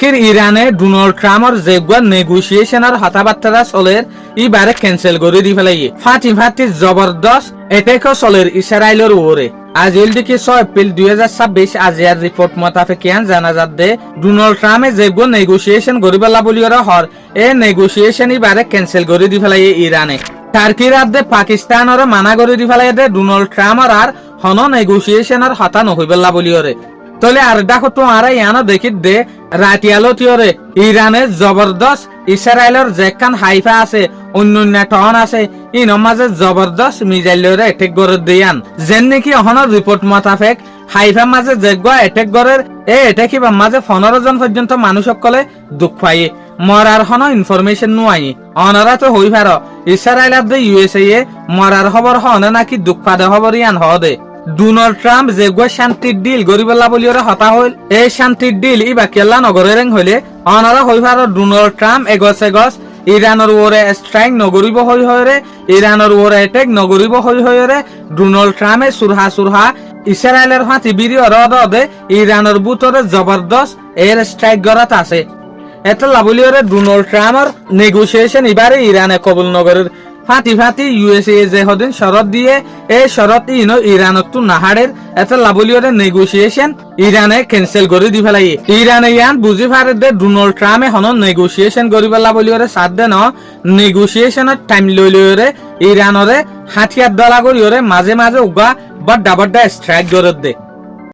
টার্কির ইরানে ডোনাল্ড ট্রাম্পর যেগুয়া নেগোসিয়েশনের কথাবার্তা চলের ইবারে ক্যান্সেল করে দি ফেলাই ফাটি জবরদস্ত এটেকও চলের ইসরায়েলের ওরে আজিল দিকে 6 এপ্রিল 2026 আজিয়ার রিপোর্ট মোতাবেকিয়ান জানা যাচ্ছে ডোনাল্ড ট্রাম্পে যেগুয়া নেগোসিয়েশন করিবেলা বলি হর এ নেগোসিয়েশন ইবারে ক্যান্সেল করে দি ফেলাই ইরানে টার্কির আদে পাকিস্তানের মানা করে দি ফেলাই ডোনাল্ড ট্রাম্পর আর হন নেগোসিয়েশনের হতা নহইবেলা বলি ওরে তলে আর দেখো তোমারা ইয়ানো দেখি দে রাতিয়ালো তিওরে ইরানের জবরদস্ত ইসরায়েলের যেখান হাইফা আছে অন্যান্য টন আছে ইন মাঝে জবরদস্ত মিজাইলরে এটেক করে দিয়ান যেন নাকি অহনৰ রিপোর্ট মোতাবেক হাইফা মাঝে যেগুয়া এটেক করের এ এটেক বা মাঝে 15 জন পর্যন্ত মানুষ সকলে দুঃখ পাই মরার হন ইনফরমেশন নুয়াই অনরা তো হই পার ইসরায়েলের দে ইউএসএ মরার খবর হন নাকি দুঃখ পাদে খবর ইয়ান হদে ডোনাল্ড ট্রাম্প যেগুয়া শান্তির ডিল গরিবেলা বলিওরে হতা হইল এই শান্তির ডিল ইবা কেলা নগরের হইলে অনরা হই পার ডোনাল্ড ট্রাম্প এগস ইরানের ওরে স্ট্রাইক নগরিব হই হইরে ইরানের ওরে এটেক নগরিব হই হইরে ডোনাল্ড ট্রাম্পে সুরহা ইসরায়েলের হাতি বিরি অরদে ইরানের বুতরে জবরদস্ত এর স্ট্রাইক গরাত আছে এত লাবলিওরে ডোনাল্ড ট্রাম্পর নেগোসিয়েশন ইবারে ইরানে কবুল নগরের ফাটি ইউএসএ যে হদিন শরত দিয়ে এই শরত ইনো ইরানত তো নাহারের এত লাবলিওরে নেগোসিয়েশন ইরানে ক্যান্সেল করে দি ফেলাই ইরানে ইয়ান বুঝি পারে দে ডোনাল্ড ট্রাম্পে হন নেগোসিয়েশন করিবে লাবলিওরে সাথ দে ন নেগোসিয়েশনের টাইম লইলিওরে ইরানরে হাতিয়ার দলা করিওরে মাঝে উগা বড্ডা স্ট্রাইক করে দে